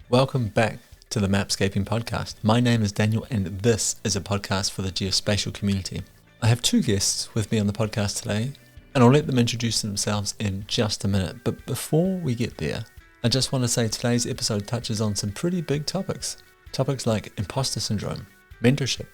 Welcome back to the Mapscaping Podcast. My name is Daniel and this is a podcast for the geospatial community. I have two guests with me on the podcast today and I'll let them introduce themselves in just a minute. But before we get there, I just want to say today's episode touches on some pretty big topics. Topics like imposter syndrome, mentorship,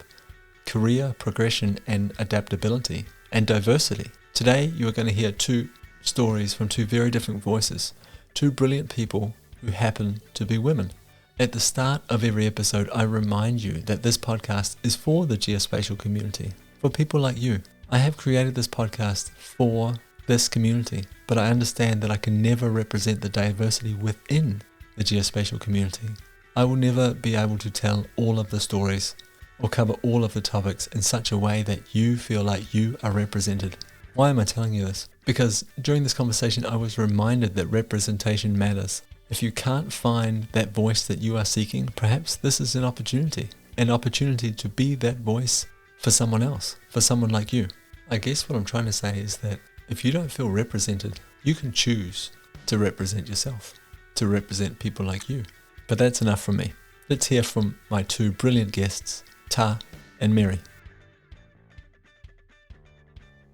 career progression and adaptability, and diversity. Today you are going to hear two stories from two very different voices, two brilliant people who happen to be women. At the start of every episode, I remind you that this podcast is for the geospatial community, for people like you. I have created this podcast for this community, but I understand that I can never represent the diversity within the geospatial community. I will never be able to tell all of the stories or cover all of the topics in such a way that you feel like you are represented. Why am I telling you this? Because during this conversation, I was reminded that representation matters. If you can't find that voice that you are seeking, perhaps this is an opportunity to be that voice for someone else, for someone like you. I guess what I'm trying to say is that if you don't feel represented, you can choose to represent yourself, to represent people like you. But that's enough from me. Let's hear from my two brilliant guests, Ta and Mary.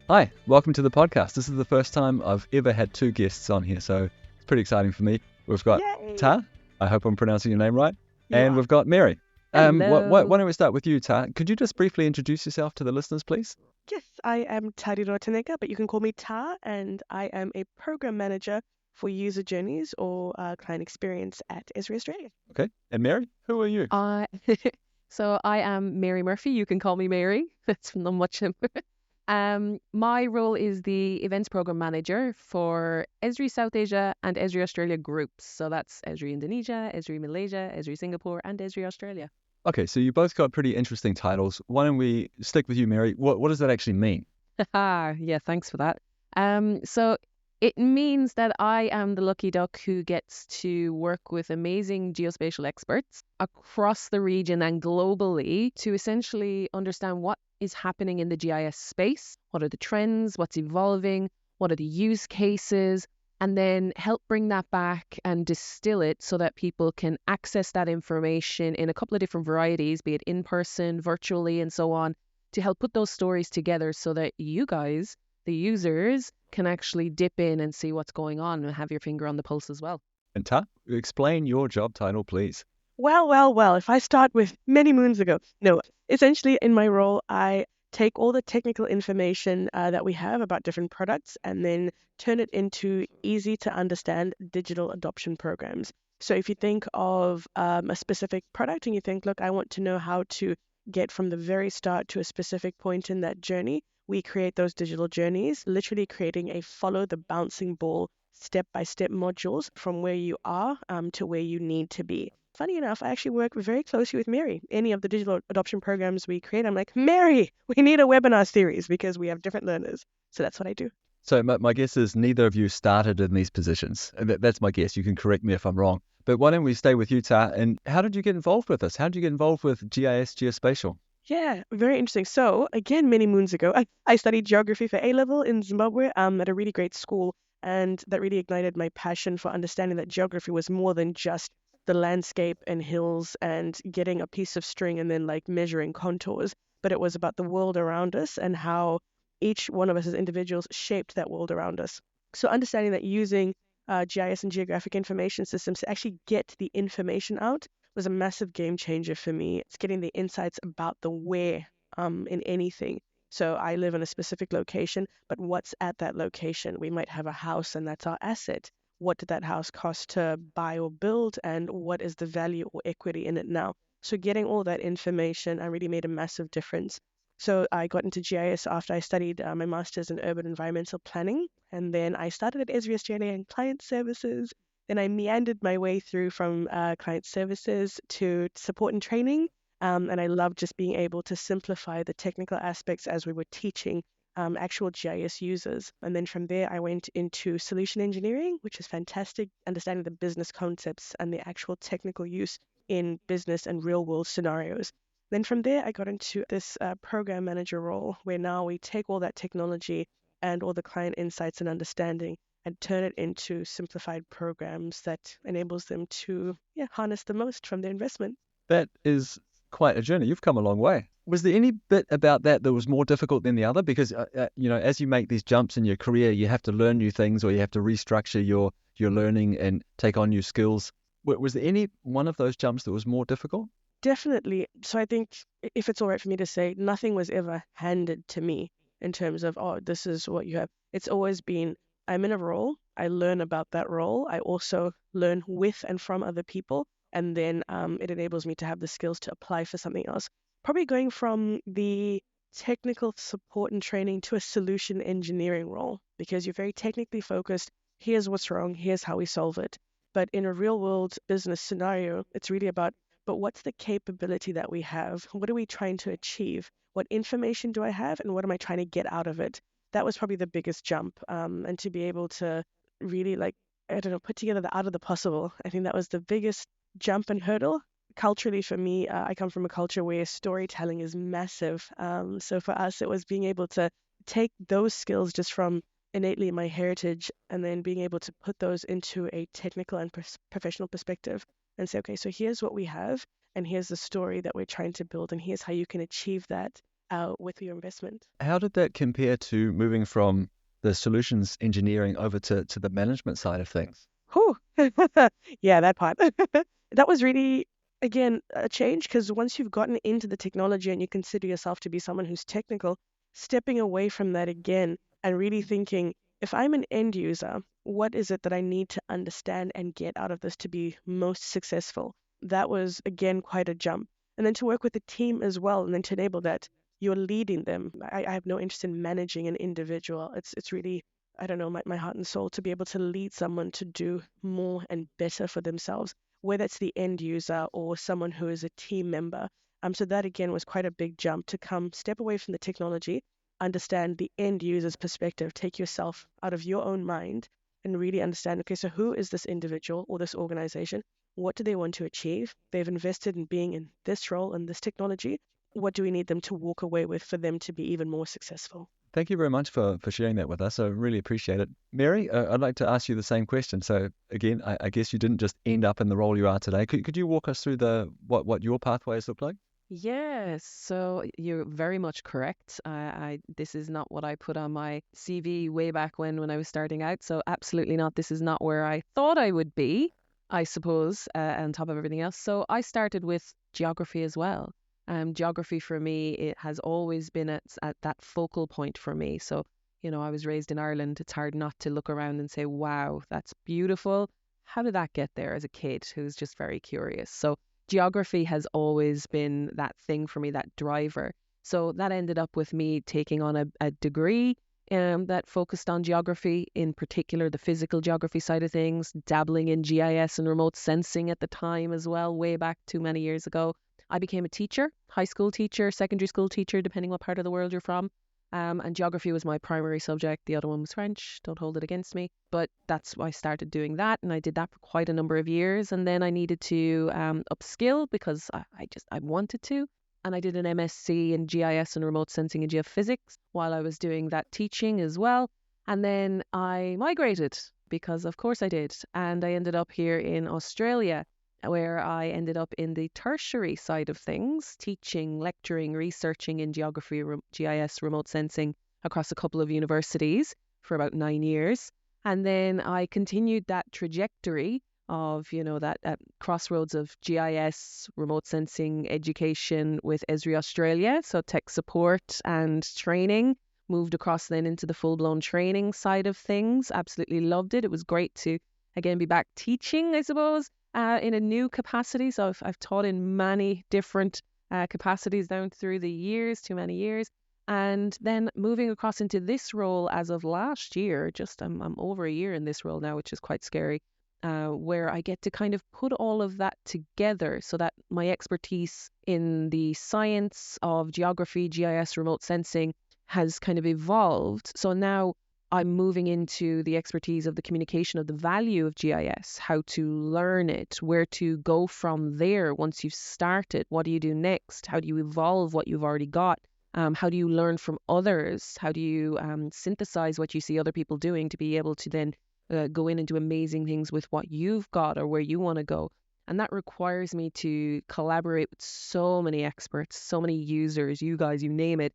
Hi, welcome to the podcast. This is the first time I've ever had two guests on here, so it's pretty exciting for me. We've got Yay. Ta, I hope I'm pronouncing your name right, You are. we've got Mary. Hello. Why don't we start with you, Ta? Could you just briefly introduce yourself to the listeners, please? Yes, I am Taneka, but you can call me Ta, and I am a program manager for user journeys or client experience at Esri Australia. Okay, and Mary, who are you? So I am Mary Murphy. You can call me Mary. That's not much. My role is the events program manager for Esri South Asia and Esri Australia groups. So that's Esri Indonesia, Esri Malaysia, Esri Singapore, and Esri Australia. Okay, so you both got pretty interesting titles. Why don't we stick with you, Mary? What does that actually mean? Yeah, thanks for that. So it means that I am the lucky duck who gets to work with amazing geospatial experts across the region and globally to essentially understand what is happening in the GIS space, what are the trends, what's evolving, what are the use cases, and then help bring that back and distill it so that people can access that information in a couple of different varieties, be it in person, virtually, and so on, to help put those stories together so that you guys, the users, can actually dip in and see what's going on and have your finger on the pulse as well. And Ta, explain your job title, please. Well, if I start with many moons ago. No, essentially in my role, I take all the technical information that we have about different products and then turn it into easy to understand digital adoption programs. So if you think of a specific product and you think, look, I want to know how to get from the very start to a specific point in that journey, we create those digital journeys, literally creating a follow the bouncing ball step-by-step modules from where you are to where you need to be. Funny enough, I actually work very closely with Mary. Any of the digital adoption programs we create, I'm like, Mary, we need a webinar series because we have different learners. So that's what I do. So my guess is neither of you started in these positions. That's my guess. You can correct me if I'm wrong. But why don't we stay with you, Ta? And how did you get involved with this? How did you get involved with GIS Geospatial? Yeah, very interesting. So again, many moons ago, I studied geography for A-level in Zimbabwe at a really great school. And that really ignited my passion for understanding that geography was more than just the landscape and hills and getting a piece of string and then like measuring contours, but it was about the world around us and how each one of us as individuals shaped that world around us. So understanding that using GIS and geographic information systems to actually get the information out was a massive game changer for me. It's getting the insights about the where in anything. So I live in a specific location, but what's at that location? We might have a house and that's our asset. What did that house cost to buy or build, and what is the value or equity in it now? So getting all that information, I really made a massive difference. So I got into GIS after I studied my master's in urban environmental planning, and then I started at Esri Australia in client services. Then I meandered my way through from client services to support and training, and I loved just being able to simplify the technical aspects as we were teaching actual GIS users. And then from there, I went into solution engineering, which is fantastic, understanding the business concepts and the actual technical use in business and real world scenarios. Then from there, I got into this program manager role where now we take all that technology and all the client insights and understanding and turn it into simplified programs that enables them to harness the most from their investment. That is quite a journey. You've come a long way. Was there any bit about that that was more difficult than the other? Because, as you make these jumps in your career, you have to learn new things, or you have to restructure your learning and take on new skills. Was there any one of those jumps that was more difficult? Definitely. So I think, if it's all right for me to say, nothing was ever handed to me in terms of, oh, this is what you have. It's always been, I'm in a role, I learn about that role. I also learn with and from other people. And then it enables me to have the skills to apply for something else. Probably going from the technical support and training to a solution engineering role, because you're very technically focused. Here's what's wrong, here's how we solve it. But in a real world business scenario, it's really about, but what's the capability that we have? What are we trying to achieve? What information do I have, and what am I trying to get out of it? That was probably the biggest jump. And to be able to really, put together the art of the possible. I think that was the biggest jump and hurdle. Culturally, for me, I come from a culture where storytelling is massive. So for us, it was being able to take those skills just from innately my heritage, and then being able to put those into a technical and professional perspective and say, okay, so here's what we have, and here's the story that we're trying to build, and here's how you can achieve that with your investment. How did that compare to moving from the solutions engineering over to the management side of things? Whew. Yeah, that part. That was really, again, a change, because once you've gotten into the technology and you consider yourself to be someone who's technical, stepping away from that again and really thinking, if I'm an end user, what is it that I need to understand and get out of this to be most successful? That was, again, quite a jump. And then to work with the team as well, and then to enable that you're leading them. I have no interest in managing an individual. It's really, I don't know, my heart and soul to be able to lead someone to do more and better for themselves, whether it's the end user or someone who is a team member. So that, again, was quite a big jump to step away from the technology, understand the end user's perspective, take yourself out of your own mind, and really understand, okay, so who is this individual or this organization? What do they want to achieve? They've invested in being in this role and this technology. What do we need them to walk away with for them to be even more successful? Thank you very much for sharing that with us. I really appreciate it. Mary, I'd like to ask you the same question. So again, I guess you didn't just end up in the role you are today. Could you walk us through what your pathways look like? Yes, so you're very much correct. This is not what I put on my CV way back when I was starting out. So absolutely not. This is not where I thought I would be, I suppose, on top of everything else. So I started with geography as well. Geography for me, it has always been at that focal point for me. So, I was raised in Ireland. It's hard not to look around and say, wow, that's beautiful. How did that get there as a kid who's just very curious? So geography has always been that thing for me, that driver. So that ended up with me taking on a degree that focused on geography, in particular the physical geography side of things, dabbling in GIS and remote sensing at the time as well, way back too many years ago. I became a teacher, high school teacher, secondary school teacher, depending what part of the world you're from. And geography was my primary subject. The other one was French. Don't hold it against me. But that's why I started doing that. And I did that for quite a number of years. And then I needed to upskill because I wanted to. And I did an MSc in GIS and remote sensing and geophysics while I was doing that teaching as well. And then I migrated because of course I did. And I ended up here in Australia, where I ended up in the tertiary side of things, teaching, lecturing, researching in geography, GIS, remote sensing across a couple of universities for about 9 years. And then I continued that trajectory of, that crossroads of GIS, remote sensing, education with Esri Australia, so tech support and training. Moved across then into the full-blown training side of things. Absolutely loved it. It was great to, again, be back teaching, I suppose, in a new capacity. So I've taught in many different capacities down through the years, too many years. And then moving across into this role as of last year, I'm over a year in this role now, which is quite scary, where I get to kind of put all of that together so that my expertise in the science of geography, GIS, remote sensing has kind of evolved. So now I'm moving into the expertise of the communication of the value of GIS, how to learn it, where to go from there once you've started, what do you do next, how do you evolve what you've already got, how do you learn from others, how do you synthesize what you see other people doing to be able to then go in and do amazing things with what you've got or where you want to go. And that requires me to collaborate with so many experts, so many users, you guys, you name it,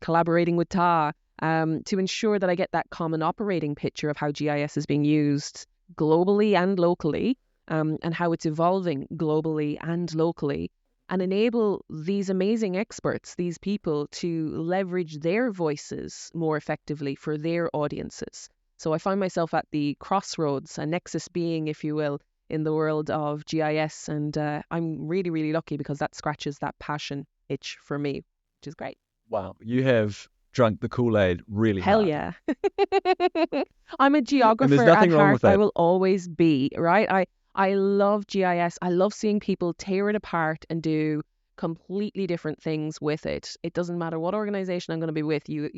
collaborating with Ta, to ensure that I get that common operating picture of how GIS is being used globally and locally, and how it's evolving globally and locally, and enable these amazing experts, these people, to leverage their voices more effectively for their audiences. So I find myself at the crossroads, a nexus being, if you will, in the world of GIS, and I'm really, really lucky because that scratches that passion itch for me, which is great. Wow, you have drunk the Kool-Aid really Hell hard. yeah. I'm a And geographer there's nothing at wrong heart. with I that. will always be, right? I love GIS. I love seeing people tear it apart and do completely different things with it. It doesn't matter what organization I'm going to be with. You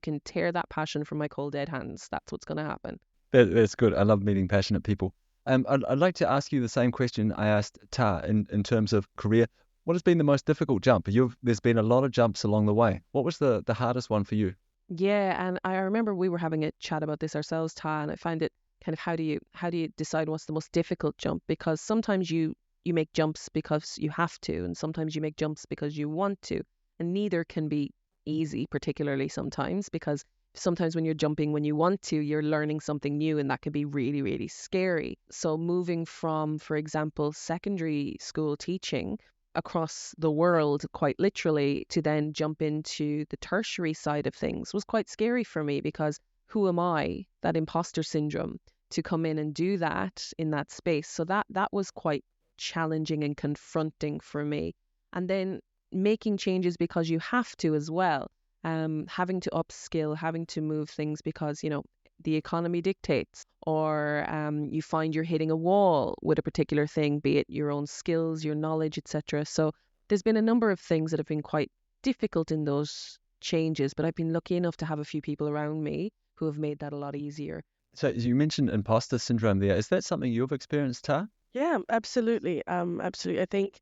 can tear that passion from my cold dead hands. That's what's going to happen. That's good. I love meeting passionate people. I'd like to ask you the same question I asked Ta in terms of career. What has been the most difficult jump? There's been a lot of jumps along the way. What was the hardest one for you? Yeah, and I remember we were having a chat about this ourselves, Ta, and I find it kind of how do you decide what's the most difficult jump? Because sometimes you make jumps because you have to, and sometimes you make jumps because you want to, and neither can be easy, particularly sometimes, because sometimes when you're jumping when you want to, you're learning something new, and that can be really, really scary. So moving from, for example, secondary school teaching across the world, quite literally, to then jump into the tertiary side of things was quite scary for me, because who am I, that imposter syndrome, to come in and do that in that space? So that was quite challenging and confronting for me. And then making changes because you have to as well, having to upskill, having to move things because, the economy dictates, or you find you're hitting a wall with a particular thing, be it your own skills, your knowledge, etc. So there's been a number of things that have been quite difficult in those changes, but I've been lucky enough to have a few people around me who have made that a lot easier. So you mentioned imposter syndrome there. Is that something you've experienced, Ta? Yeah, absolutely. Absolutely. I think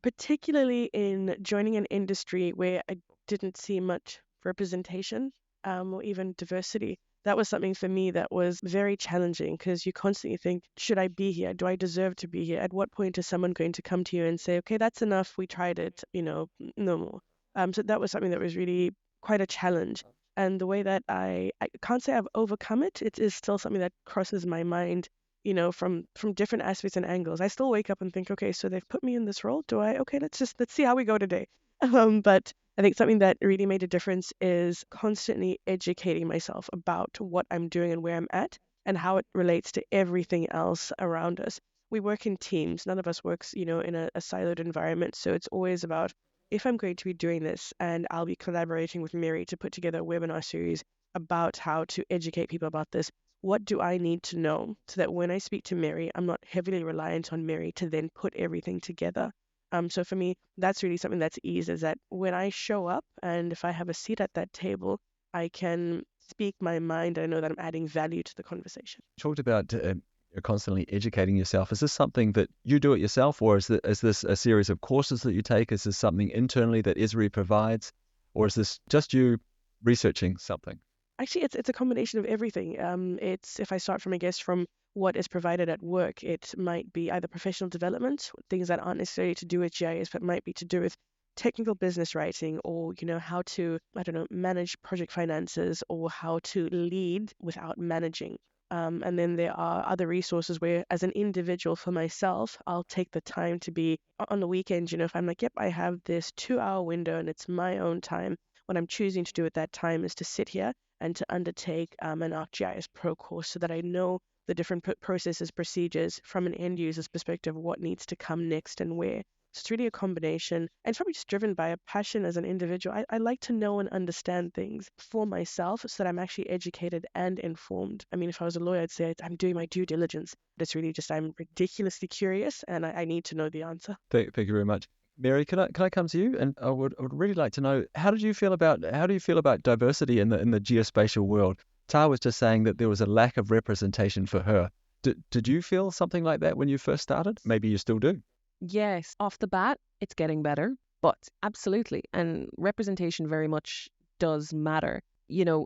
particularly in joining an industry where I didn't see much representation, or even diversity, that was something for me that was very challenging, because you constantly think, should I be here? Do I deserve to be here? At what point is someone going to come to you and say, okay, that's enough, we tried it, no more. So that was something that was really quite a challenge. And the way that I can't say I've overcome it, it is still something that crosses my mind, from different aspects and angles. I still wake up and think, okay, so they've put me in this role. Okay, let's see how we go today. But I think something that really made a difference is constantly educating myself about what I'm doing and where I'm at, and how it relates to everything else around us. We work in teams. None of us works, in a siloed environment. So it's always about, if I'm going to be doing this, and I'll be collaborating with Mary to put together a webinar series about how to educate people about this, what do I need to know so that when I speak to Mary, I'm not heavily reliant on Mary to then put everything together. So for me, that's really something that's eased, is that when I show up and if I have a seat at that table, I can speak my mind. I know that I'm adding value to the conversation. You talked about you're constantly educating yourself. Is this something that you do it yourself, or is this a series of courses that you take? Is this something internally that Esri provides, or is this just you researching something? Actually, it's a combination of everything. It's, if I start from what is provided at work, it might be either professional development, things that aren't necessarily to do with GIS, but might be to do with technical business writing, or how to, I don't know, manage project finances, or how to lead without managing. And then there are other resources where, as an individual for myself, I'll take the time to be on the weekend. If I'm like, yep, I have this 2-hour window and it's my own time. What I'm choosing to do at that time is to sit here and to undertake an ArcGIS Pro course, so that I know the different processes, procedures from an end user's perspective, what needs to come next and where. So it's really a combination, and it's probably just driven by a passion as an individual. I like to know and understand things for myself, so that I'm actually educated and informed. I mean, if I was a lawyer, I'd say I'm doing my due diligence, but it's really just, I'm ridiculously curious and I need to know the answer. Thank you very much. Mary, can I come to you? And I would really like to know, how do you feel about diversity in the geospatial world? Ta was just saying that there was a lack of representation for her. Did you feel something like that when you first started? Maybe you still do. Yes, off the bat, it's getting better, but absolutely. And representation very much does matter.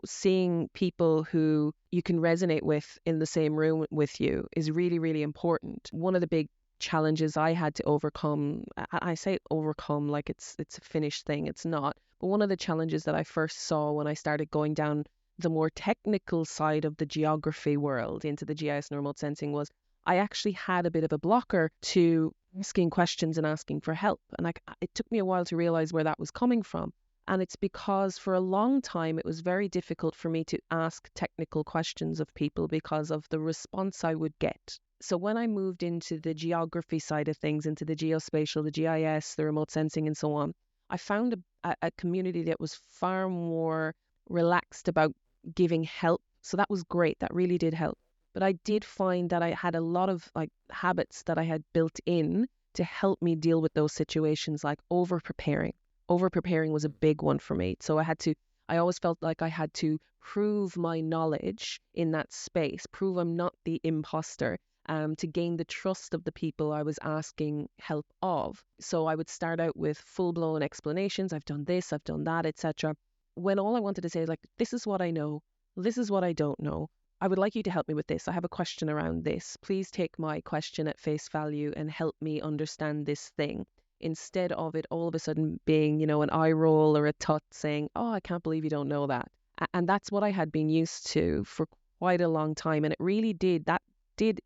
seeing people who you can resonate with in the same room with you is really, really important. One of the big challenges I had to overcome, I say overcome like it's a finished thing, it's not. But one of the challenges that I first saw when I started going down the more technical side of the geography world into the GIS and remote sensing was I actually had a bit of a blocker to asking questions and asking for help. And it took me a while to realize where that was coming from. And it's because for a long time, it was very difficult for me to ask technical questions of people because of the response I would get. So when I moved into the geography side of things, into the geospatial, the GIS, the remote sensing and so on, I found a community that was far more relaxed about giving help. So that was great. That really did help. But I did find that I had a lot of habits that I had built in to help me deal with those situations, like over-preparing. Over-preparing was a big one for me. So I always felt like I had to prove my knowledge in that space, prove I'm not the imposter, to gain the trust of the people I was asking help of. So I would start out with full-blown explanations. I've done this, I've done that, etc. When all I wanted to say is this is what I know, this is what I don't know. I would like you to help me with this. I have a question around this. Please take my question at face value and help me understand this thing. Instead of it all of a sudden being, an eye roll or a tut saying, oh, I can't believe you don't know that. And that's what I had been used to for quite a long time. And it really did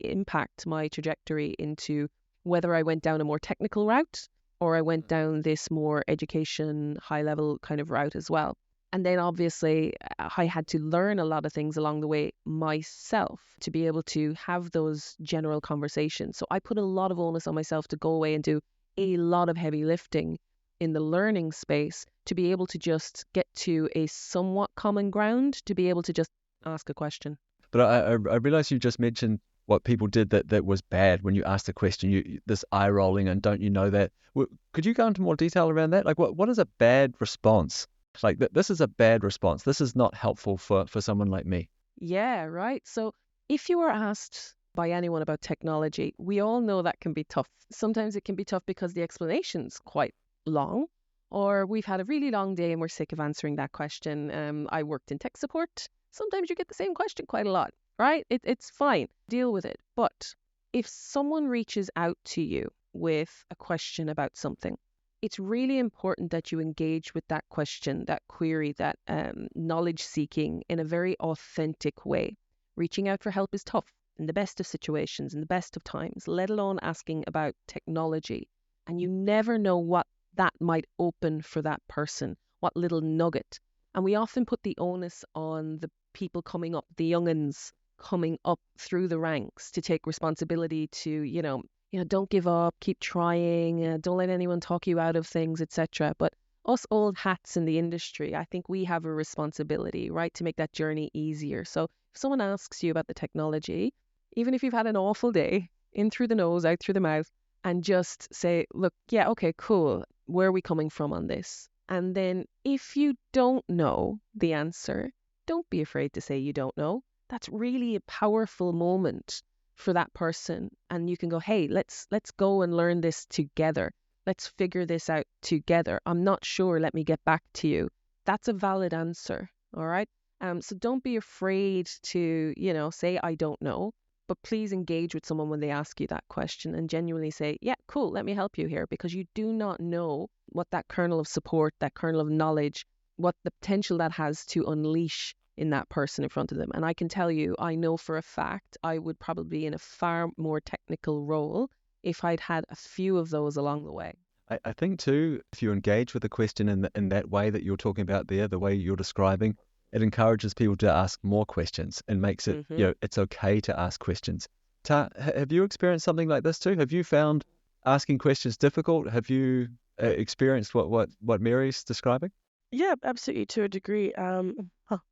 impact my trajectory into whether I went down a more technical route or I went down this more education, high level kind of route as well. And then obviously I had to learn a lot of things along the way myself to be able to have those general conversations. So I put a lot of onus on myself to go away and do a lot of heavy lifting in the learning space to be able to just get to a somewhat common ground, to be able to just ask a question. But I realize you just mentioned what people did that was bad when you asked the question, this eye rolling and don't you know that? Could you go into more detail around that? Like what is a bad response? Like this is a bad response. This is not helpful for someone like me. Yeah, right. So if you were asked by anyone about technology, we all know that can be tough. Sometimes it can be tough because the explanation's quite long, or we've had a really long day and we're sick of answering that question. I worked in tech support. Sometimes you get the same question quite a lot, right? It's fine. Deal with it. But if someone reaches out to you with a question about something, it's really important that you engage with that question, that query, that knowledge seeking in a very authentic way. Reaching out for help is tough in the best of situations, in the best of times, let alone asking about technology. And you never know what that might open for that person, what little nugget. And we often put the onus on the people coming up, the young'uns coming up through the ranks to take responsibility to, don't give up, keep trying, don't let anyone talk you out of things, etc. But us old hats in the industry, I think we have a responsibility, right, to make that journey easier. So if someone asks you about the technology, even if you've had an awful day, in through the nose, out through the mouth, and just say, look, yeah, okay, cool. Where are we coming from on this? And then if you don't know the answer, don't be afraid to say you don't know. That's really a powerful moment for that person. And you can go, hey, let's go and learn this together. Let's figure this out together. I'm not sure. Let me get back to you. That's a valid answer. All right. So don't be afraid to, say, I don't know. But please engage with someone when they ask you that question and genuinely say, yeah, cool, let me help you here, because you do not know what that kernel of support, that kernel of knowledge, what the potential that has to unleash in that person in front of them. And I can tell you, I know for a fact I would probably be in a far more technical role if I'd had a few of those along the way. I think too, if you engage with the question in that way that you're talking about there, the way you're describing, it encourages people to ask more questions and makes it, it's okay to ask questions. Ta, have you experienced something like this too? Have you found asking questions difficult? Have you experienced what Mary's describing? Yeah, absolutely, to a degree.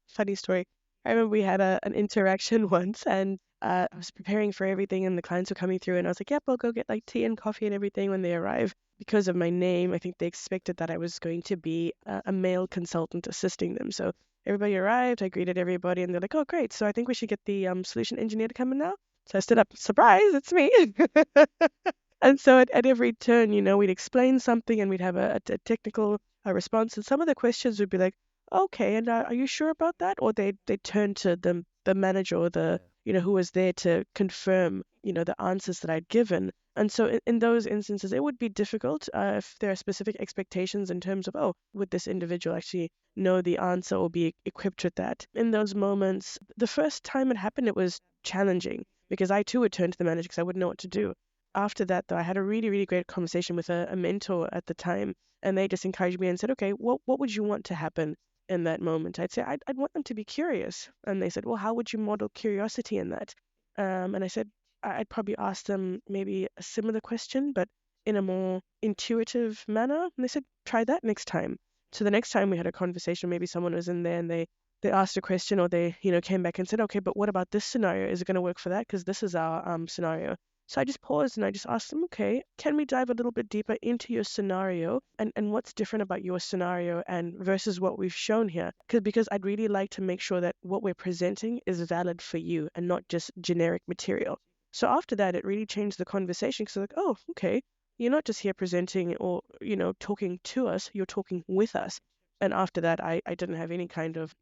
Funny story. I remember we had an interaction once, and I was preparing for everything, and the clients were coming through, and I was like, yep, I'll go get tea and coffee and everything when they arrive. Because of my name, I think they expected that I was going to be a male consultant assisting them. So everybody arrived, I greeted everybody, and they're like, oh, great. So I think we should get the solution engineer to come in now. So I stood up, surprise, it's me. And so at every turn, we'd explain something and we'd have a technical response. And some of the questions would be like, okay, and are you sure about that? Or they turn to the manager or who was there to confirm, the answers that I'd given. And so in those instances, it would be difficult if there are specific expectations in terms of, oh, would this individual actually know the answer or be equipped with that? In those moments, the first time it happened, it was challenging because I too would turn to the manager because I wouldn't know what to do. After that, though, I had a really, really great conversation with a mentor at the time, and they just encouraged me and said, okay, what would you want to happen in that moment? I'd say I'd want them to be curious. And they said, well, how would you model curiosity in that? And I said, I'd probably ask them maybe a similar question, but in a more intuitive manner. And they said, try that next time. So the next time we had a conversation, maybe someone was in there and they asked a question, or they, came back and said, okay, but what about this scenario? Is it going to work for that? Because this is our scenario. So I just paused and I just asked them, okay, can we dive a little bit deeper into your scenario and what's different about your scenario and versus what we've shown here? Because I'd really like to make sure that what we're presenting is valid for you and not just generic material. So after that, it really changed the conversation because like, oh, okay, you're not just here presenting or, talking to us, you're talking with us. And after that, I didn't have any kind of,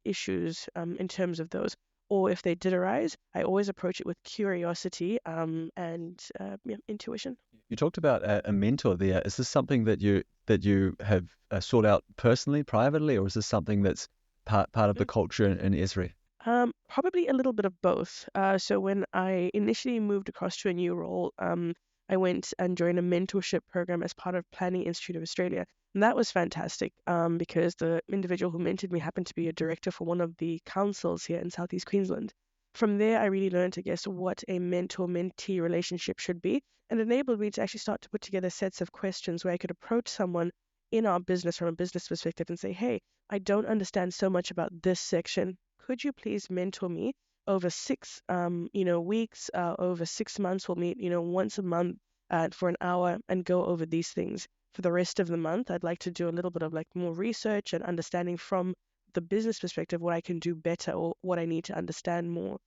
issues in terms of those. Or if they did arise, I always approach it with curiosity and intuition. You talked about a mentor there. Is this something that you have sought out personally, privately, or is this something that's part of the culture in Esri? Probably a little bit of both. So when I initially moved across to a new role, I went and joined a mentorship program as part of Planning Institute of Australia. And that was fantastic because the individual who mentored me happened to be a director for one of the councils here in Southeast Queensland. From there, I really learned, I guess, what a mentor-mentee relationship should be, and enabled me to actually start to put together sets of questions where I could approach someone in our business from a business perspective and say, hey, I don't understand so much about this section. Could you please mentor me over 6 weeks, over 6 months? We'll meet, once a month for an hour and go over these things. For the rest of the month, I'd like to do a little bit of like more research and understanding from the business perspective what I can do better or what I need to understand more.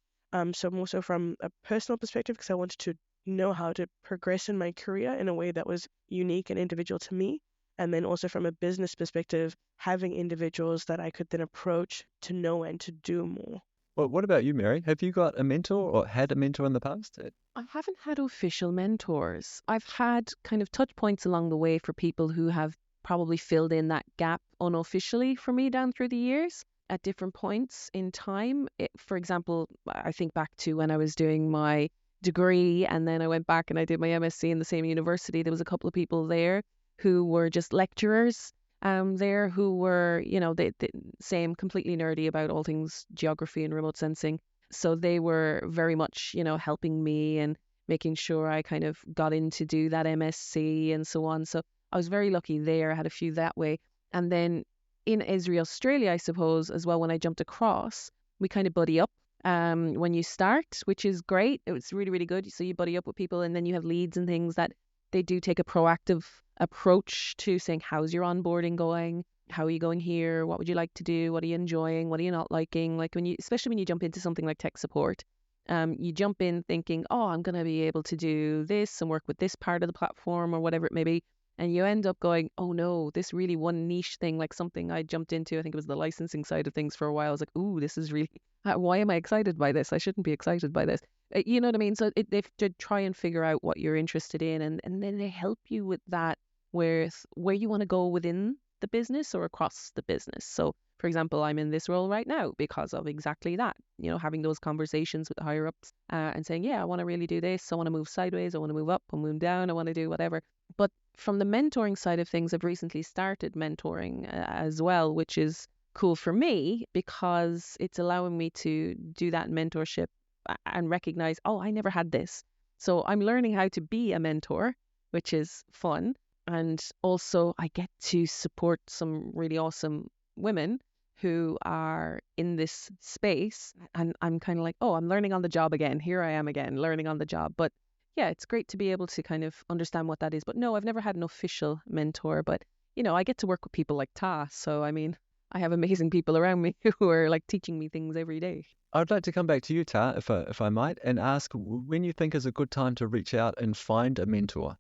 So more so from a personal perspective, because I wanted to know how to progress in my career in a way that was unique and individual to me. And then also from a business perspective, having individuals that I could then approach to know and to do more. Well, what about you, Mary? Have you got a mentor or had a mentor in the past? I haven't had official mentors. I've had kind of touch points along the way for people who have probably filled in that gap unofficially for me down through the years at different points in time. For example, I think back to when I was doing my degree and then I went back and I did my MSc in the same university. There was a couple of people there who were just lecturers there who were, the same, completely nerdy about all things geography and remote sensing. So they were very much, helping me and making sure I kind of got in to do that MSc and so on. So I was very lucky there. I had a few that way. And then in Esri, Australia, I suppose, as well, when I jumped across, we kind of buddy up when you start, which is great. It was really, really good. So you buddy up with people and then you have leads and things that they do take a proactive approach to saying, how's your onboarding going? How are you going here? What would you like to do? What are you enjoying? What are you not liking? Like especially when you jump into something like tech support, you jump in thinking, oh, I'm going to be able to do this and work with this part of the platform or whatever it may be. And you end up going, oh no, this really one niche thing, like something I jumped into, I think it was the licensing side of things for a while. I was like, ooh, this is really, why am I excited by this? I shouldn't be excited by this. You know what I mean? So they try and figure out what you're interested in and then they help you with that with where you want to go within the business or across the business. So for example, I'm in this role right now because of exactly that, having those conversations with the higher ups and saying, yeah, I want to really do this. I want to move sideways. I want to move up. I want to move down. I want to do whatever. But from the mentoring side of things, I've recently started mentoring as well, which is cool for me because it's allowing me to do that mentorship and recognize, oh, I never had this. So I'm learning how to be a mentor, which is fun. And also I get to support some really awesome women who are in this space. And I'm kind of like, oh, I'm learning on the job again. Here I am again, learning on the job. But yeah, it's great to be able to kind of understand what that is. But no, I've never had an official mentor. But, I get to work with people like Ta. So, I mean, I have amazing people around me who are like teaching me things every day. I'd like to come back to you, Ta, if I might, and ask when you think is a good time to reach out and find a mentor.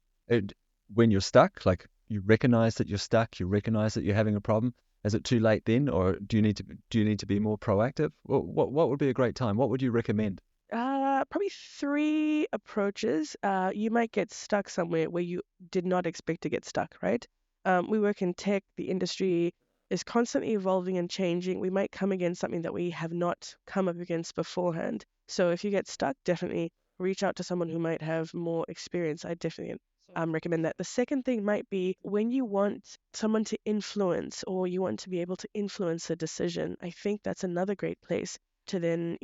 When you're stuck, like you recognize that you're stuck, you recognize that you're having a problem. Is it too late then, or do you need to be more proactive? What would be a great time? What would you recommend? Probably three approaches. You might get stuck somewhere where you did not expect to get stuck, right? We work in tech. The industry is constantly evolving and changing. We might come against something that we have not come up against beforehand. So if you get stuck, definitely reach out to someone who might have more experience. I definitely recommend that. The second thing might be when you want someone to influence or you want to be able to influence a decision. I think that's another great place to then,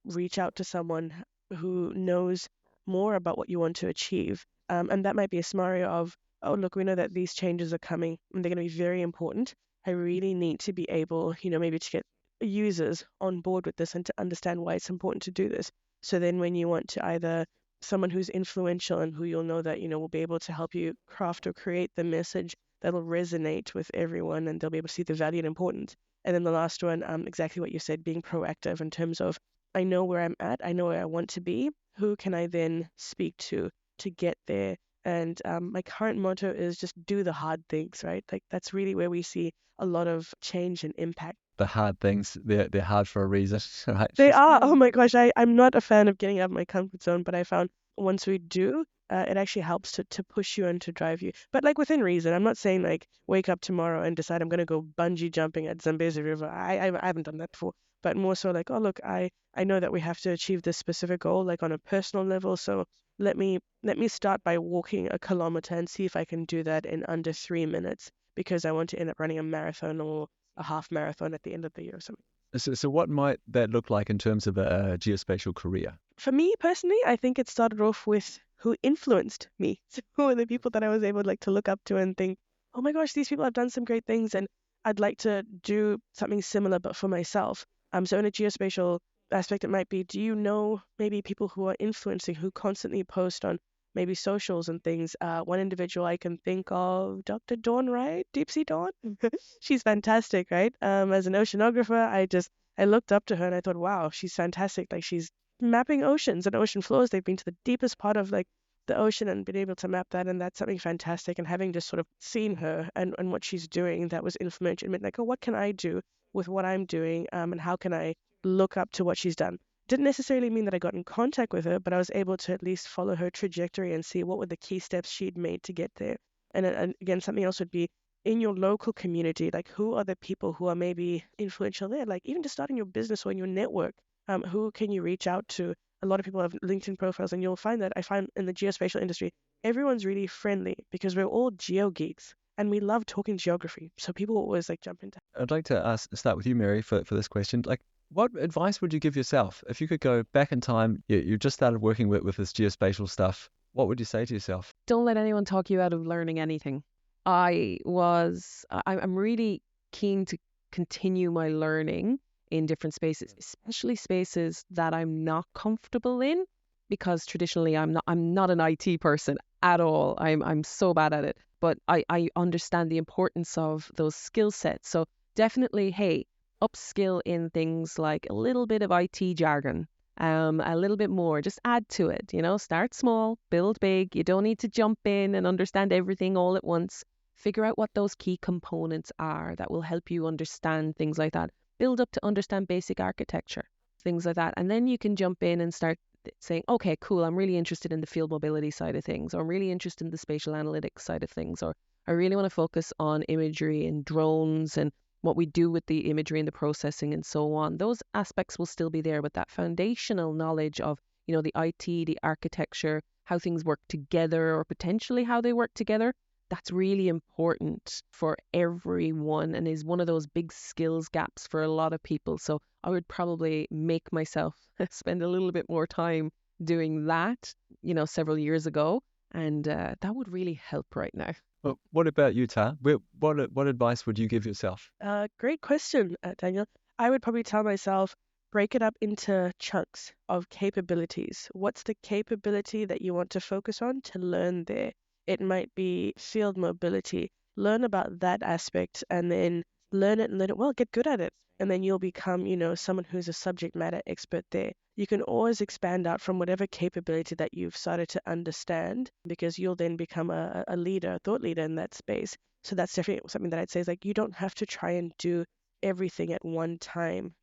reach out to someone who knows more about what you want to achieve. And that might be a scenario of, oh, look, we know that these changes are coming and they're going to be very important. I really need to be able, maybe to get users on board with this and to understand why it's important to do this. So then when you want to either someone who's influential and who you'll know that, will be able to help you craft or create the message that'll resonate with everyone and they'll be able to see the value and importance. And then the last one, exactly what you said, being proactive in terms of I know where I'm at, I know where I want to be. Who can I then speak to get there? And my current motto is just do the hard things, right? Like that's really where we see a lot of change and impact. The hard things, they're hard for a reason, right? They are. Oh my gosh, I'm not a fan of getting out of my comfort zone, but I found once we do, it actually helps to push you and to drive you. But like within reason. I'm not saying like wake up tomorrow and decide I'm going to go bungee jumping at Zambezi River. I haven't done that before. But more so like, oh look, I know that we have to achieve this specific goal, like on a personal level. So let me start by walking a kilometer and see if I can do that in under 3 minutes because I want to end up running a marathon or a half marathon at the end of the year or something. So what might that look like in terms of a geospatial career? For me personally, I think it started off with who influenced me. So who are the people that I was able to look up to and think, oh my gosh, these people have done some great things and I'd like to do something similar but for myself. So in a geospatial aspect, it might be, do you know maybe people who are influencing, who constantly post on maybe socials and things? One individual I can think of, Dr. Dawn, right? Deep Sea Dawn. She's fantastic, right? As an oceanographer, I looked up to her and I thought, wow, she's fantastic. Like she's mapping oceans and ocean floors. They've been to the deepest part of like the ocean and been able to map that, and that's something fantastic. And having just sort of seen her and what she's doing, that was influential. I mean, like, oh, what can I do with what I'm doing? And how can I look up to what she's done? Didn't necessarily mean that I got in contact with her, but I was able to at least follow her trajectory and see what were the key steps she'd made to get there. And again, something else would be in your local community, like who are the people who are maybe influential there? Like even just starting your business or in your network, who can you reach out to? A lot of people have LinkedIn profiles, and you'll find that I find in the geospatial industry, everyone's really friendly because we're all geo geeks and we love talking geography. So people always like jump into. I'd like to start with you, Mary, for this question. Like, what advice would you give yourself if you could go back in time? You just started working with this geospatial stuff. What would you say to yourself? Don't let anyone talk you out of learning anything. I'm really keen to continue my learning in different spaces, especially spaces that I'm not comfortable in, because traditionally I'm not an IT person at all. I'm so bad at it, but I understand the importance of those skill sets. So definitely, hey, upskill in things like a little bit of IT jargon, a little bit more, just add to it, start small, build big. You don't need to jump in and understand everything all at once. Figure out what those key components are that will help you understand things like that. Build up to understand basic architecture, things like that. And then you can jump in and start saying, okay, cool, I'm really interested in the field mobility side of things, or I'm really interested in the spatial analytics side of things, or I really want to focus on imagery and drones and what we do with the imagery and the processing and so on. Those aspects will still be there, but that foundational knowledge of, the IT, the architecture, how things work together, or potentially how they work together, that's really important for everyone and is one of those big skills gaps for a lot of people. So I would probably make myself spend a little bit more time doing that, several years ago. And that would really help right now. Well, what about you, Ta? What advice would you give yourself? Great question, Daniel. I would probably tell myself, break it up into chunks of capabilities. What's the capability that you want to focus on to learn there? It might be field mobility. Learn about that aspect and then learn it and let it well, get good at it. And then you'll become, someone who's a subject matter expert there. You can always expand out from whatever capability that you've started to understand because you'll then become a leader, a thought leader in that space. So that's definitely something that I'd say is like, you don't have to try and do everything at one time.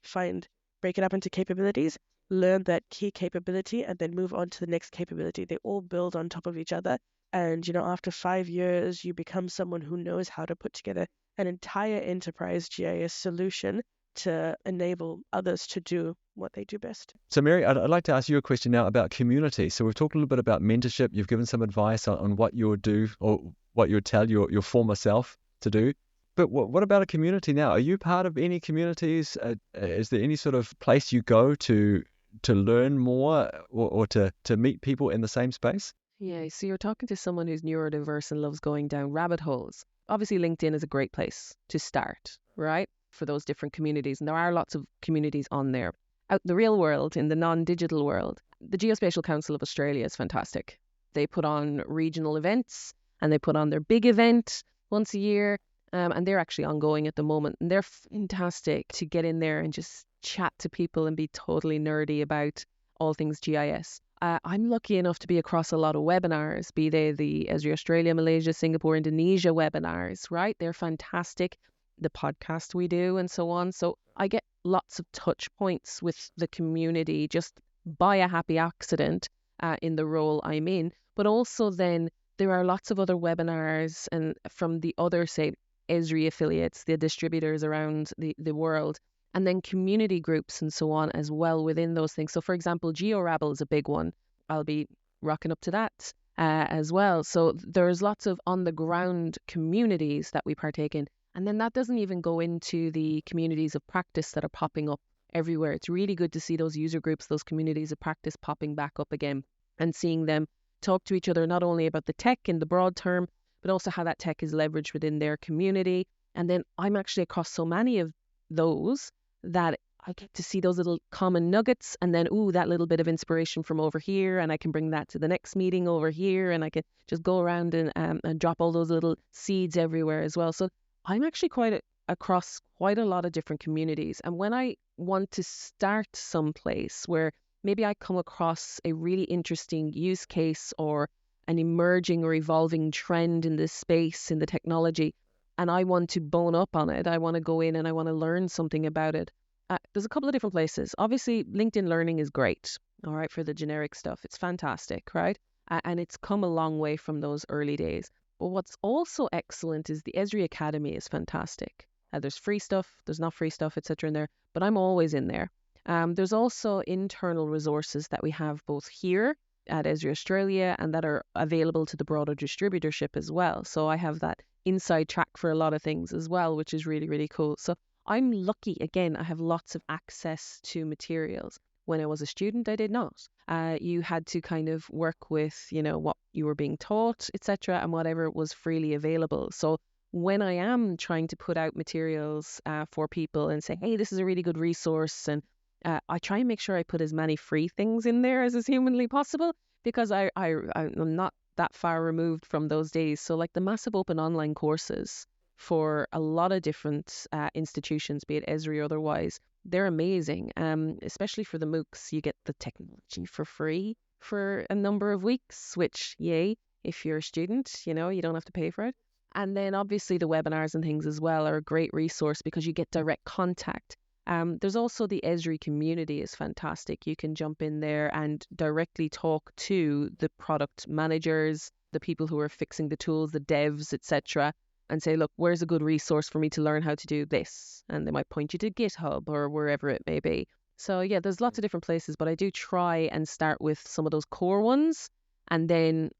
Break it up into capabilities, learn that key capability, and then move on to the next capability. They all build on top of each other. And, after 5 years, you become someone who knows how to put together an entire enterprise GIS solution to enable others to do what they do best. So Mary, I'd like to ask you a question now about community. So we've talked a little bit about mentorship. You've given some advice on what you would do or what you would tell your former self to do. But what about a community now? Are you part of any communities? Is there any sort of place you go to learn more or to meet people in the same space? Yeah, so you're talking to someone who's neurodiverse and loves going down rabbit holes. Obviously, LinkedIn is a great place to start, right? For those different communities. And there are lots of communities on there. Out in the real world, in the non-digital world, the Geospatial Council of Australia is fantastic. They put on regional events and they put on their big event once a year. And they're actually ongoing at the moment. And they're fantastic to get in there and just chat to people and be totally nerdy about all things GIS. I'm lucky enough to be across a lot of webinars, be they the Esri Australia, Malaysia, Singapore, Indonesia webinars, right? They're fantastic. The podcast we do and so on. So I get lots of touch points with the community just by a happy accident in the role I'm in. But also then there are lots of other webinars and from the other, say, Esri affiliates, the distributors around the world, and then community groups and so on as well within those things. So for example, GeoRabble is a big one. I'll be rocking up to that as well. So there's lots of on the ground communities that we partake in. And then that doesn't even go into the communities of practice that are popping up everywhere. It's really good to see those user groups, those communities of practice popping back up again and seeing them talk to each other, not only about the tech in the broad term, but also how that tech is leveraged within their community. And then I'm actually across so many of those that I get to see those little common nuggets and then, that little bit of inspiration from over here. And I can bring that to the next meeting over here. And I can just go around and drop all those little seeds everywhere as well. So I'm actually across quite a lot of different communities. And when I want to start someplace where maybe I come across a really interesting use case or an emerging or evolving trend in this space, in the technology, and I want to bone up on it, I want to go in and I want to learn something about it. There's a couple of different places. Obviously, LinkedIn Learning is great, all right, for the generic stuff. It's fantastic, right? And it's come a long way from those early days. But what's also excellent is the Esri Academy is fantastic. There's free stuff, there's not free stuff, etc. in there, but I'm always in there. There's also internal resources that we have both here at Esri Australia and that are available to the broader distributorship as well. So I have that inside track for a lot of things as well, which is really, really cool. So I'm lucky, again, I have lots of access to materials. When I was a student, I did not. You had to kind of work with, what you were being taught, etc., and whatever was freely available. So when I am trying to put out materials for people and say, hey, this is a really good resource, and I try and make sure I put as many free things in there as is humanly possible, because I'm not that far removed from those days. So like the massive open online courses for a lot of different institutions, be it Esri or otherwise, they're amazing, especially for the MOOCs. You get the technology for free for a number of weeks, which, yay, if you're a student, you don't have to pay for it. And then obviously the webinars and things as well are a great resource because you get direct contact. There's also the Esri community is fantastic. You can jump in there and directly talk to the product managers, the people who are fixing the tools, the devs, etc., and say, look, where's a good resource for me to learn how to do this? And they might point you to GitHub or wherever it may be. So yeah, there's lots of different places, but I do try and start with some of those core ones and then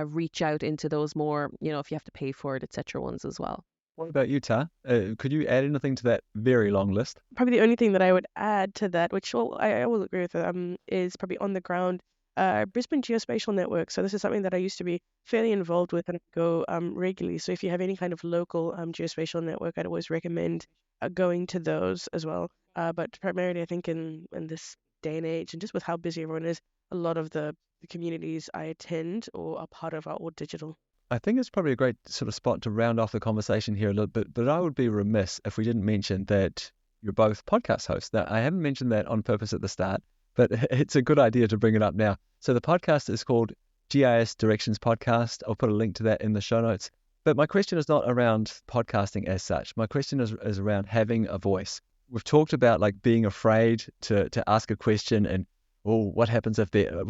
reach out into those more, if you have to pay for it, etc. ones as well. What about you, Ta? Could you add anything to that very long list? Probably the only thing that I would add to that, which I will agree with, is probably on the ground Brisbane Geospatial Network. So this is something that I used to be fairly involved with and go regularly. So if you have any kind of local geospatial network, I'd always recommend going to those as well. But primarily, I think in this day and age, and just with how busy everyone is, a lot of the communities I attend or are part of are all digital. I think it's probably a great sort of spot to round off the conversation here a little bit, but I would be remiss if we didn't mention that you're both podcast hosts. Now, I haven't mentioned that on purpose at the start, but it's a good idea to bring it up now. So the podcast is called GIS Directions Podcast. I'll put a link to that in the show notes. But my question is not around podcasting as such. My question is around having a voice. We've talked about like being afraid to ask a question and, oh, what happens if the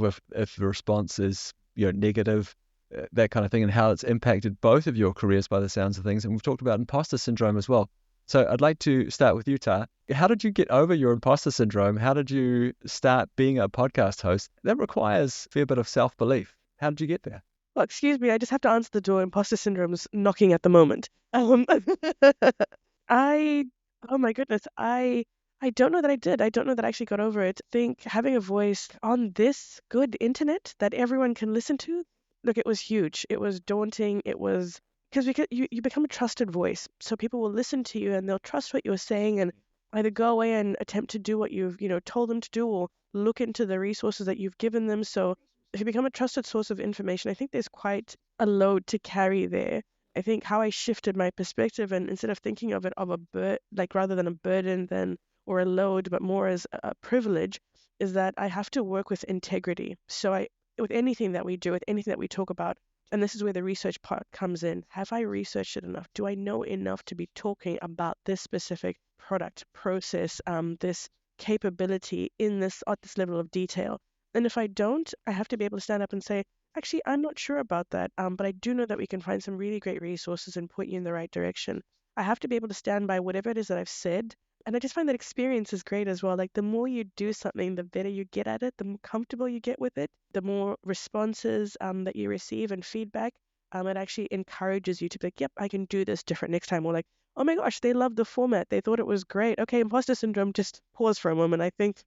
response is negative, that kind of thing, and how it's impacted both of your careers by the sounds of things. And we've talked about imposter syndrome as well. So I'd like to start with you, Ta. How did you get over your imposter syndrome? How did you start being a podcast host? That requires a fair bit of self-belief. How did you get there? Well, excuse me, I just have to answer the door. Imposter syndrome's knocking at the moment. I, oh my goodness, I don't know that I did. I don't know that I actually got over it. I think having a voice on this good internet that everyone can listen to, look, it was huge. It was daunting. It was because you become a trusted voice. So people will listen to you and they'll trust what you're saying and either go away and attempt to do what you've, told them to do or look into the resources that you've given them. So if you become a trusted source of information, I think there's quite a load to carry there. I think how I shifted my perspective and instead of thinking of it of rather than a burden than or a load, but more as a privilege, is that I have to work with integrity. So with anything that we do, with anything that we talk about, and this is where the research part comes in. Have I researched it enough? Do I know enough to be talking about this specific product, process, this capability at this level of detail? And if I don't, I have to be able to stand up and say, actually, I'm not sure about that, but I do know that we can find some really great resources and point you in the right direction. I have to be able to stand by whatever it is that I've said. And I just find that experience is great as well. Like the more you do something, the better you get at it, the more comfortable you get with it, the more responses that you receive and feedback. It actually encourages you to be like, yep, I can do this different next time. Or like, oh my gosh, they loved the format. They thought it was great. Okay, imposter syndrome, just pause for a moment. I think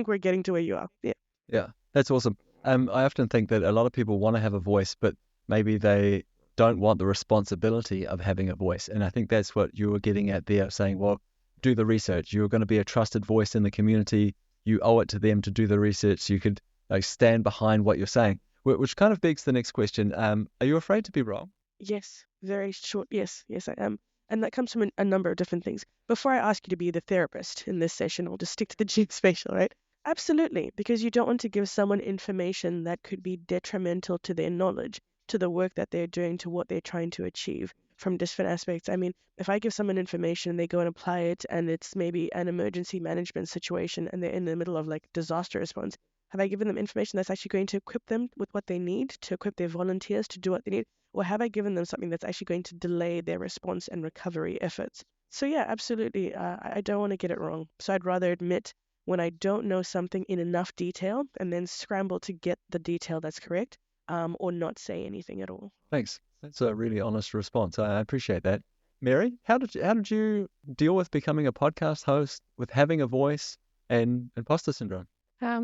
we're getting to where you are. Yeah. Yeah, that's awesome. I often think that a lot of people want to have a voice, but maybe they don't want the responsibility of having a voice. And I think that's what you were getting at there, saying, well, do the research. You're going to be a trusted voice in the community. You owe it to them to do the research. You could stand behind what you're saying, which kind of begs the next question. Are you afraid to be wrong? Yes, very short. Yes, I am. And that comes from a number of different things. Before I ask you to be the therapist in this session, I'll just stick to the geospatial, right? Absolutely, because you don't want to give someone information that could be detrimental to their knowledge, to the work that they're doing, to what they're trying to achieve from different aspects. I mean, if I give someone information and they go and apply it and it's maybe an emergency management situation and they're in the middle of like disaster response, have I given them information that's actually going to equip them with what they need, to equip their volunteers to do what they need? Or have I given them something that's actually going to delay their response and recovery efforts? So yeah, absolutely. I don't want to get it wrong. So I'd rather admit when I don't know something in enough detail and then scramble to get the detail that's correct, or not say anything at all. Thanks. That's a really honest response. I appreciate that. Mary, how did you deal with becoming a podcast host, with having a voice and imposter syndrome?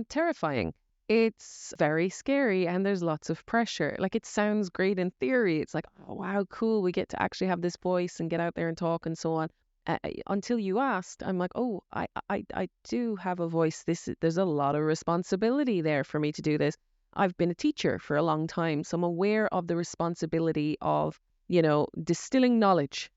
Terrifying. It's very scary and there's lots of pressure. Like it sounds great in theory. It's like, oh, wow, cool. We get to actually have this voice and get out there and talk and so on. Until you asked, I'm like, oh, I do have a voice. There's a lot of responsibility there for me to do this. I've been a teacher for a long time, so I'm aware of the responsibility of, distilling knowledge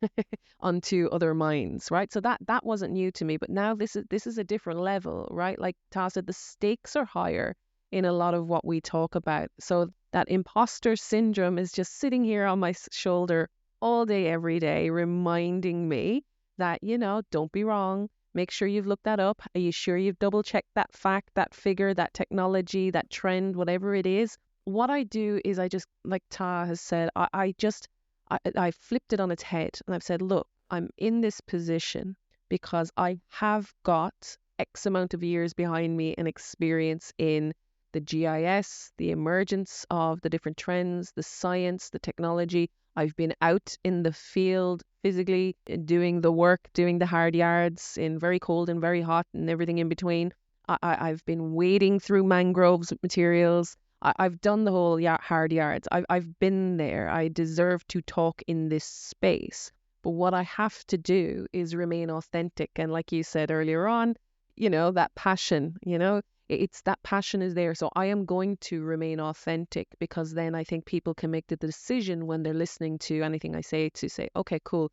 onto other minds, right? So that wasn't new to me, but now this is a different level, right? Like Ta said, the stakes are higher in a lot of what we talk about. So that imposter syndrome is just sitting here on my shoulder all day, every day, reminding me that, don't be wrong. Make sure you've looked that up. Are you sure you've double checked that fact, that figure, that technology, that trend, whatever it is? What I do is I just, like Ta has said, I flipped it on its head and I've said, look, I'm in this position because I have got X amount of years behind me and experience in the GIS, the emergence of the different trends, the science, the technology. I've been out in the field physically doing the work, doing the hard yards in very cold and very hot and everything in between. I've been wading through mangroves with materials. I've done the whole hard yards. I've been there. I deserve to talk in this space. But what I have to do is remain authentic. And like you said earlier on, that passion, it's that passion is there. So I am going to remain authentic because then I think people can make the decision when they're listening to anything I say to say, okay, cool.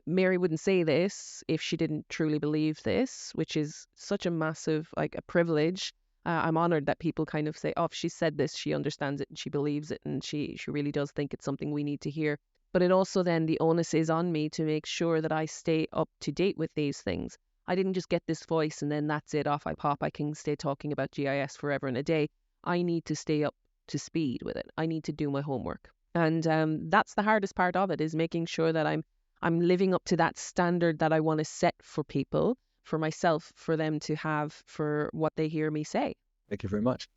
Mary wouldn't say this if she didn't truly believe this, which is such a massive, like a privilege. I'm honored that people kind of say, oh, if she said this, she understands it and she believes it and she really does think it's something we need to hear. But it also then, the onus is on me to make sure that I stay up to date with these things. I didn't just get this voice and then that's it, off I pop. I can stay talking about GIS forever and a day. I need to stay up to speed with it. I need to do my homework. And that's the hardest part of it, is making sure that I'm living up to that standard that I want to set for people, for myself, for them to have, for what they hear me say. Thank you very much.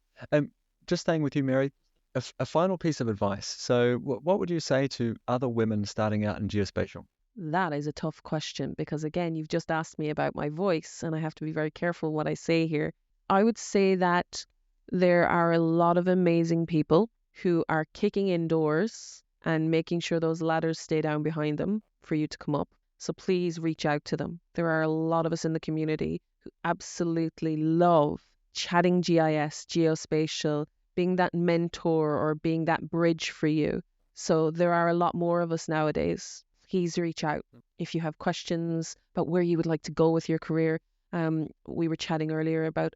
Just staying with you, Mary, a final piece of advice. So what would you say to other women starting out in geospatial? That is a tough question, because again, you've just asked me about my voice and I have to be very careful what I say here. I would say that there are a lot of amazing people who are kicking in doors and making sure those ladders stay down behind them for you to come up. So please reach out to them. There are a lot of us in the community who absolutely love chatting GIS, geospatial, being that mentor or being that bridge for you. So there are a lot more of us nowadays. Please reach out if you have questions about where you would like to go with your career. We were chatting earlier about,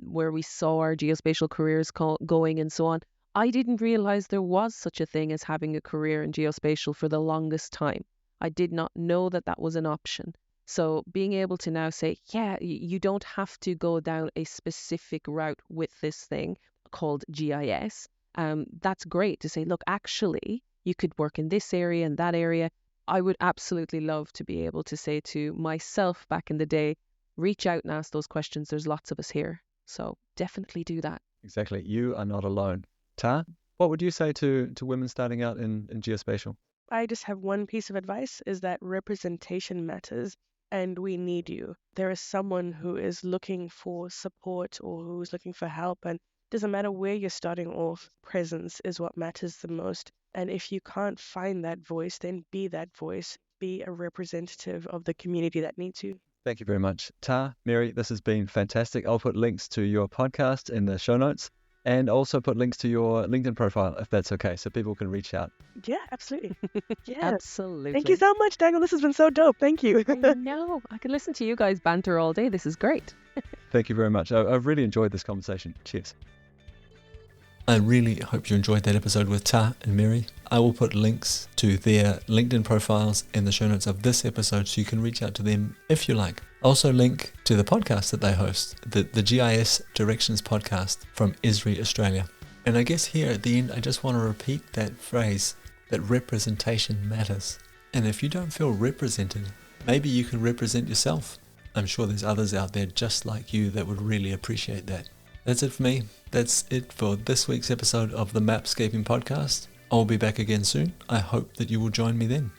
where we saw our geospatial careers going and so on. I didn't realize there was such a thing as having a career in geospatial for the longest time. I did not know that that was an option. So being able to now say, yeah, you don't have to go down a specific route with this thing called GIS. That's great to say, look, actually, you could work in this area and that area. I would absolutely love to be able to say to myself back in the day, reach out and ask those questions. There's lots of us here. So definitely do that. Exactly. You are not alone. Ta, what would you say to women starting out in geospatial? I just have one piece of advice, is that representation matters and we need you. There is someone who is looking for support or who's looking for help, and it doesn't matter where you're starting off, presence is what matters the most. And if you can't find that voice, then be that voice. Be a representative of the community that needs you. Thank you very much. Ta, Mary, this has been fantastic. I'll put links to your podcast in the show notes and also put links to your LinkedIn profile, if that's okay, so people can reach out. Yeah, absolutely. Yeah. Absolutely. Thank you so much, Daniel. This has been so dope. Thank you. No, I could listen to you guys banter all day. This is great. Thank you very much. I've really enjoyed this conversation. Cheers. I really hope you enjoyed that episode with Ta and Mary. I will put links to their LinkedIn profiles in the show notes of this episode so you can reach out to them if you like. Also link to the podcast that they host, the GIS Directions Podcast from Esri, Australia. And I guess here at the end, I just want to repeat that phrase, that representation matters. And if you don't feel represented, maybe you can represent yourself. I'm sure there's others out there just like you that would really appreciate that. That's it for me. That's it for this week's episode of the Mapscaping Podcast. I'll be back again soon. I hope that you will join me then.